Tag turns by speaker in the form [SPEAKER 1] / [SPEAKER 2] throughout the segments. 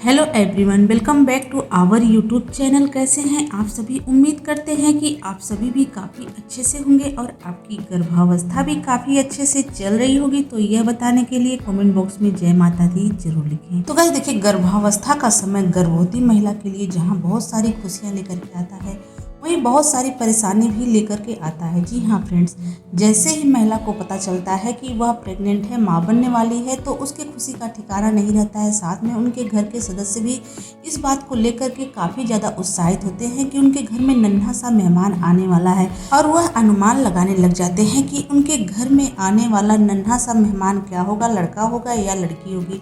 [SPEAKER 1] Hello everyone, welcome back to our YouTube channel. कैसे हैं आप सभी? उम्मीद करते हैं कि आप सभी भी काफ़ी अच्छे से होंगे और आपकी गर्भावस्था भी काफ़ी अच्छे से चल रही होगी। तो यह बताने के लिए कमेंट बॉक्स में जय माता दी जरूर लिखें। तो गाइस देखिए, गर्भावस्था का समय गर्भवती महिला के लिए जहां बहुत सारी खुशियां लेकर के आता है, वहीं बहुत सारी परेशानी भी लेकर के आता है। जी हाँ फ्रेंड्स, जैसे ही महिला को पता चलता है कि वह प्रेग्नेंट है, माँ बनने वाली है, तो उसके खुशी का ठिकाना नहीं रहता है। साथ में उनके घर के सदस्य भी इस बात को लेकर के काफ़ी ज़्यादा उत्साहित होते हैं कि उनके घर में नन्हा सा मेहमान आने वाला है, और वह अनुमान लगाने लग जाते हैं कि उनके घर में आने वाला नन्हा सा मेहमान क्या होगा, लड़का होगा या लड़की होगी।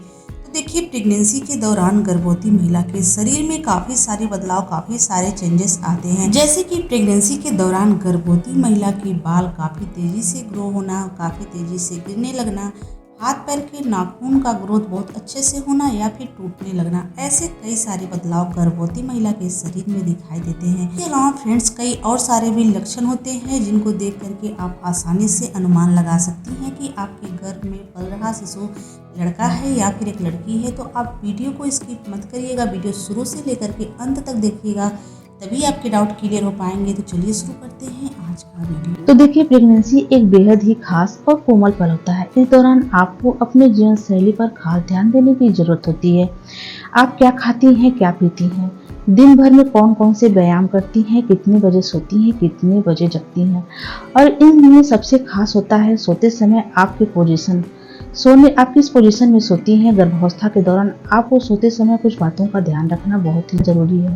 [SPEAKER 1] देखिए, प्रेगनेंसी के दौरान गर्भवती महिला के शरीर में काफ़ी सारे बदलाव, काफ़ी सारे चेंजेस आते हैं। जैसे कि प्रेगनेंसी के दौरान गर्भवती महिला के बाल काफ़ी तेज़ी से ग्रो होना, काफ़ी तेज़ी से गिरने लगना, हाथ पैर के नाखून का ग्रोथ बहुत अच्छे से होना या फिर टूटने लगना, ऐसे कई सारे बदलाव गर्भवती महिला के शरीर में दिखाई देते हैं। इसके अलावा फ्रेंड्स, कई और सारे भी लक्षण होते हैं जिनको देख करके आप आसानी से अनुमान लगा सकती हैं कि आपके गर्भ में पल रहा शिशु लड़का है या फिर एक लड़की है। तो आप वीडियो को स्किप मत करिएगा, वीडियो शुरू से लेकर के अंत तक देखिएगा, तभी आपके डाउट क्लियर हो पाएंगे। तो चलिए शुरू करते हैं आज का वीडियो।
[SPEAKER 2] तो देखिए, प्रेगनेंसी एक बेहद ही खास और कोमल पल होता है। इस दौरान आपको अपने जीवन शैली पर खास ध्यान देने की जरूरत होती है। आप क्या खाती हैं, क्या पीती हैं, दिन भर में कौन कौन से व्यायाम करती हैं, कितने बजे सोती हैं, कितने बजे जगती हैं, और इनमें सबसे खास होता है सोते समय आपके पोजीशन। आप किस पोजीशन में सोती हैं। गर्भावस्था के दौरान आपको सोते समय कुछ बातों का ध्यान रखना बहुत ही जरूरी है,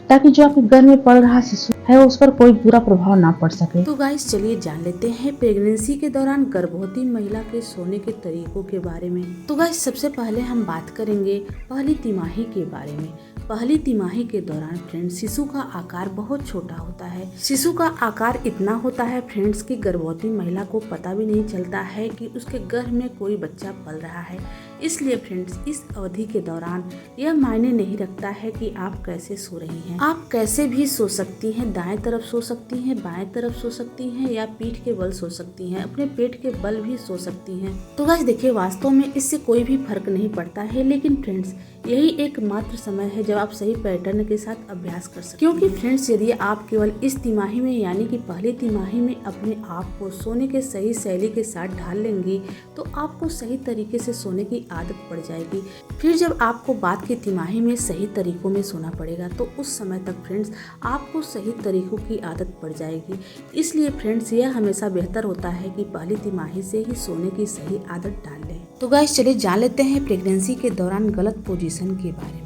[SPEAKER 2] ताकि जो आपके गर्भ में पल रहा शिशु है उस पर कोई बुरा प्रभाव ना पड़ सके।
[SPEAKER 1] तो गाइस चलिए जान लेते हैं प्रेगनेंसी के दौरान गर्भवती महिला के सोने के तरीकों के बारे में। तो गाइस सबसे पहले हम बात करेंगे पहली तिमाही के बारे में। पहली तिमाही के दौरान फ्रेंड्स, शिशु का आकार बहुत छोटा होता है। शिशु का आकार इतना होता है फ्रेंड्स कि गर्भवती महिला को पता भी नहीं चलता है कि उसके गर्भ में कोई बच्चा पल रहा है। इसलिए फ्रेंड्स, इस अवधि के दौरान यह मायने नहीं रखता है कि आप कैसे सो रही हैं। आप कैसे भी सो सकती हैं, दाएं तरफ सो सकती हैं, बाएं तरफ सो सकती हैं, या पीठ के बल सो सकती हैं, अपने पेट के बल भी सो सकती हैं। तो गाइस देखिए, वास्तव में इससे कोई भी फर्क नहीं पड़ता है, लेकिन फ्रेंड्स यही एकमात्र समय है जब आप सही पैटर्न के साथ अभ्यास कर सकते हैं। क्योंकि फ्रेंड्स, यदि आप केवल इस तिमाही में यानी कि पहली तिमाही में अपने आप को सोने के सही शैली के साथ ढाल लेंगी, तो आपको सही तरीके से सोने की आदत पड़ जाएगी। फिर जब आपको बाद की तिमाही में सही तरीकों में सोना पड़ेगा, तो उस समय तक फ्रेंड्स आपको सही तरीकों की आदत पड़ जाएगी। इसलिए फ्रेंड्स, यह हमेशा बेहतर होता है कि पहली तिमाही से ही सोने की सही आदत डाल लें। तो गाइस चलिए जान लेते हैं प्रेगनेंसी के दौरान गलत पोजीशन के बारे में।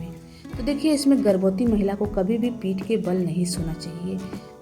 [SPEAKER 1] तो देखिए, इसमें गर्भवती महिला को कभी भी पीठ के बल नहीं सोना चाहिए।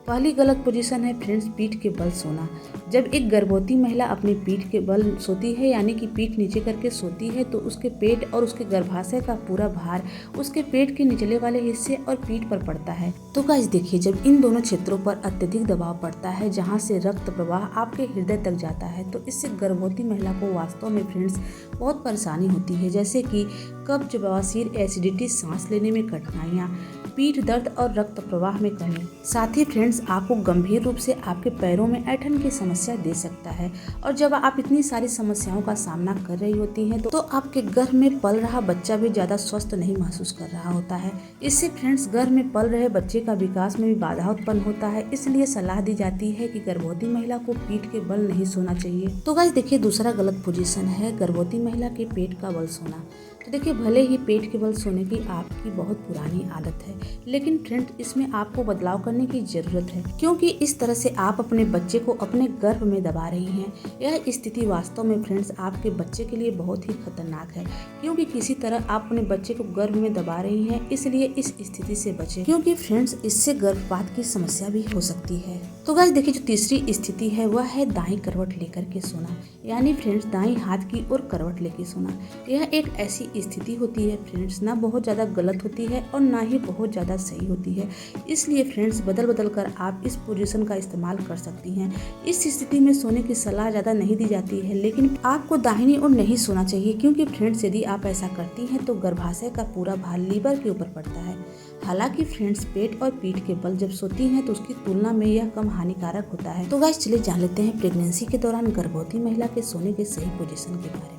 [SPEAKER 1] पहली गलत पोजीशन है फ्रेंड्स, पीठ के बल सोना। जब एक गर्भवती महिला अपनी पीठ के बल सोती है यानी कि पीठ नीचे करके सोती है, तो उसके पेट और उसके गर्भाशय का पूरा भार उसके पेट के निचले वाले हिस्से और पीठ पर पड़ता है। तो गाइस देखिए, जब इन दोनों क्षेत्रों पर अत्यधिक दबाव पड़ता है, जहां से रक्त प्रवाह आपके हृदय तक जाता है, तो इससे गर्भवती महिला को वास्तव में फ्रेंड्स बहुत परेशानी होती है, जैसे कि कब्ज, बवासीर, एसिडिटी, सांस लेने में कठिनाइयाँ, पीठ दर्द और रक्त प्रवाह में कमी। साथ ही फ्रेंड्स, आपको गंभीर रूप से आपके पैरों में ऐंठन की समस्या दे सकता है। और जब आप इतनी सारी समस्याओं का सामना कर रही होती हैं, तो आपके गर्भ में पल रहा बच्चा भी ज़्यादा स्वस्थ नहीं महसूस कर रहा होता है। इससे फ्रेंड्स, गर्भ में पल रहे बच्चे का विकास में भी बाधा उत्पन्न होता है। इसलिए सलाह दी जाती है कि गर्भवती महिला को पीठ के बल नहीं सोना चाहिए। तो गाइस देखिए, दूसरा गलत पोजीशन है गर्भवती महिला के पेट का बल सोना। तो देखिए, भले ही पेट के बल सोने की आपकी बहुत पुरानी आदत है, लेकिन फ्रेंड्स इसमें आपको बदलाव करने की जरूरत है, क्योंकि इस तरह से आप अपने बच्चे को अपने गर्भ में दबा रही हैं। यह स्थिति वास्तव में फ्रेंड्स आपके बच्चे के लिए बहुत ही खतरनाक है, क्योंकि किसी तरह आप अपने बच्चे को गर्भ में दबा रही हैं। इसलिए इस स्थिति से बचें, क्योंकि फ्रेंड्स इससे गर्भपात की समस्या भी हो सकती है। तो गाइस देखिए, जो तीसरी स्थिति है वह है दाईं करवट लेकर के सोना, यानी फ्रेंड्स दाईं हाथ की ओर करवट लेकर सोना। यह एक ऐसी स्थिति होती है फ्रेंड्स, ना बहुत ज़्यादा गलत होती है और ना ही बहुत ज़्यादा सही होती है। इसलिए फ्रेंड्स बदल बदल कर आप इस पोजीशन का इस्तेमाल कर सकती हैं। इस स्थिति में सोने की सलाह ज़्यादा नहीं दी जाती है, लेकिन आपको दाहिनी ओर नहीं सोना चाहिए, क्योंकि फ्रेंड्स यदि आप ऐसा करती हैं तो गर्भाशय का पूरा भार लीवर के ऊपर पड़ता है। हालांकि फ्रेंड्स पेट और पीठ के बल जब सोती हैं तो उसकी तुलना में यह कम हानिकारक होता है। तो गाइस चलिए जान लेते हैं प्रेगनेंसी के दौरान गर्भवती महिला के सोने के सही पोजीशन के बारे में।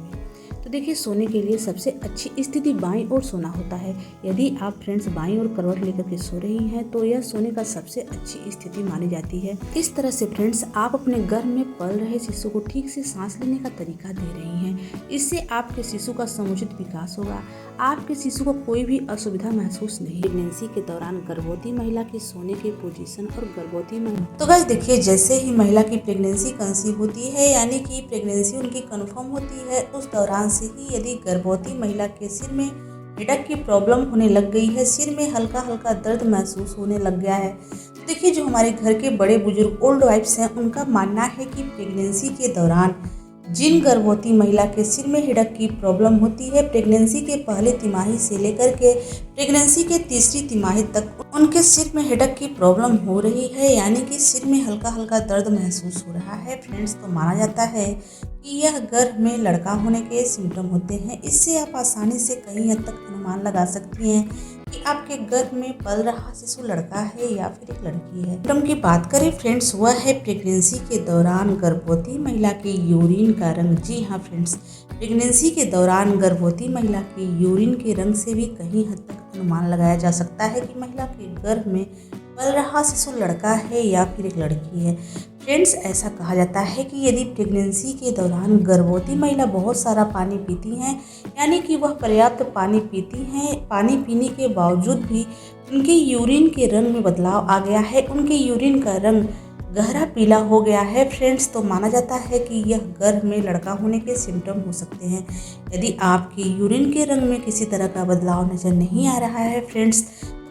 [SPEAKER 1] तो तो देखिए सोने के लिए सबसे अच्छी स्थिति बाईं ओर सोना होता है। यदि आप फ्रेंड्स बाईं ओर करवट लेकर के सो रही हैं तो यह सोने का सबसे अच्छी स्थिति मानी जाती है। इस तरह से फ्रेंड्स आप अपने गर्भ में पल रहे शिशु को ठीक से सांस लेने का तरीका दे रही हैं। इससे आपके शिशु का समुचित विकास होगा, आपके शिशु को कोई भी असुविधा महसूस नहीं। प्रेगनेंसी के दौरान गर्भवती महिला की सोने के पोजीशन और गर्भवती महिला तो गाइस देखिए, जैसे ही महिला की प्रेगनेंसी कंसीव होती है यानी कि प्रेगनेंसी उनकी कंफर्म होती है, उस दौरान से ही यदि गर्भवती महिला के सिर में हेडेक की प्रॉब्लम होने लग गई है, सिर में हल्का हल्का दर्द महसूस होने लग गया है, तो देखिए जो हमारे घर के बड़े बुजुर्ग ओल्ड वाइफ्स हैं उनका मानना है कि प्रेगनेंसी के दौरान जिन गर्भवती महिला के सिर में हेडेक की प्रॉब्लम होती है, प्रेगनेंसी के पहले तिमाही से लेकर के प्रेगनेंसी के तीसरी तिमाही तक उनके सिर में हेडेक की प्रॉब्लम हो रही है, यानी कि सिर में हल्का हल्का दर्द महसूस हो रहा है फ्रेंड्स, तो माना जाता है कि यह गर्भ में लड़का होने के सिम्टम होते हैं। इससे आप आसानी से कई हद तक अनुमान लगा सकती हैं कि आपके गर्भ में पल रहा शिशु लड़का है या फिर एक लड़की है। सिम्टम की बात करें फ्रेंड्स, वह है प्रेगनेंसी के दौरान गर्भवती महिला के यूरिन का रंग। जी हाँ फ्रेंड्स, प्रेगनेंसी के दौरान गर्भवती महिला के यूरिन के रंग से भी कहीं हद तक अनुमान लगाया जा सकता है कि महिला के गर्भ में पल रहा शिशु लड़का है या फिर एक लड़की है। फ्रेंड्स, ऐसा कहा जाता है कि यदि प्रेगनेंसी के दौरान गर्भवती महिला बहुत सारा पानी पीती हैं, यानी कि वह पर्याप्त पानी पीती हैं, पानी पीने के बावजूद भी उनके यूरिन के रंग में बदलाव आ गया है, उनके यूरिन का रंग गहरा पीला हो गया है फ्रेंड्स, तो माना जाता है कि यह गर्भ में लड़का होने के सिम्टम हो सकते हैं। यदि आपके यूरिन के रंग में किसी तरह का बदलाव नजर नहीं आ रहा है फ्रेंड्स,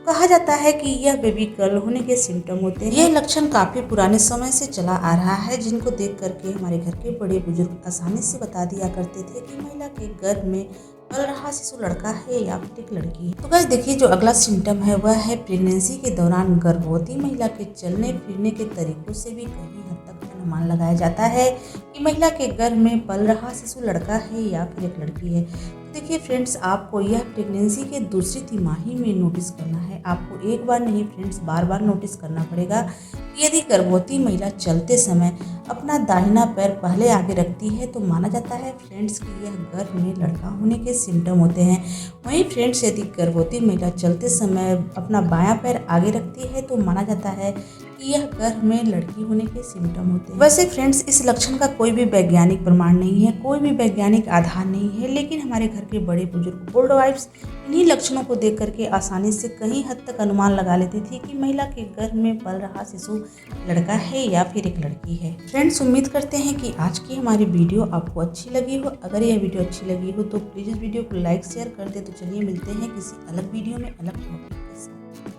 [SPEAKER 1] कहा जाता है कि यह बेबी गर्ल होने के सिम्टम होते हैं। यह लक्षण काफी पुराने समय से चला आ रहा है, जिनको देख करके हमारे घर के बड़े बुजुर्ग आसानी से बता दिया करते थे कि महिला के गर्भ में पल रहा शिशु लड़का है या फिर एक लड़की है। तो गाइस देखिए, जो अगला सिम्टम है वह है प्रेगनेंसी के दौरान गर्भवती महिला के चलने फिरने के तरीकों से भी कहीं हद तक अनुमान लगाया जाता है कि महिला के गर्भ में पल रहा शिशु लड़का है या फिर एक लड़की है। देखिए फ्रेंड्स, आपको यह प्रेगनेंसी के दूसरी तिमाही में नोटिस करना है। आपको एक बार नहीं फ्रेंड्स, बार बार नोटिस करना पड़ेगा कि यदि गर्भवती महिला चलते समय अपना दाहिना पैर पहले आगे रखती है तो माना जाता है फ्रेंड्स कि यह गर्भ में लड़का होने के सिम्टम होते हैं। वहीं फ्रेंड्स, यदि गर्भवती महिला चलते समय अपना बायां पैर आगे रखती है तो माना जाता है कि यह गर्भ में लड़की होने के सिम्टम होते हैं। वैसे फ्रेंड्स, इस लक्षण का कोई भी वैज्ञानिक प्रमाण नहीं है, कोई भी वैज्ञानिक आधार नहीं है, लेकिन हमारे घर के बड़े बुजुर्ग ओल्ड वाइफ्स इन्हीं लक्षणों को देख करके आसानी से कहीं हद तक अनुमान लगा लेती थी कि महिला के गर्भ में पल रहा शिशु लड़का है या फिर एक लड़की है। फ्रेंड्स, उम्मीद करते हैं कि आज की हमारी वीडियो आपको अच्छी लगी हो। अगर यह वीडियो अच्छी लगी हो तो प्लीज़ इस वीडियो को लाइक शेयर कर दे। तो चलिए मिलते हैं किसी अलग वीडियो में अलग टॉपिक के साथ।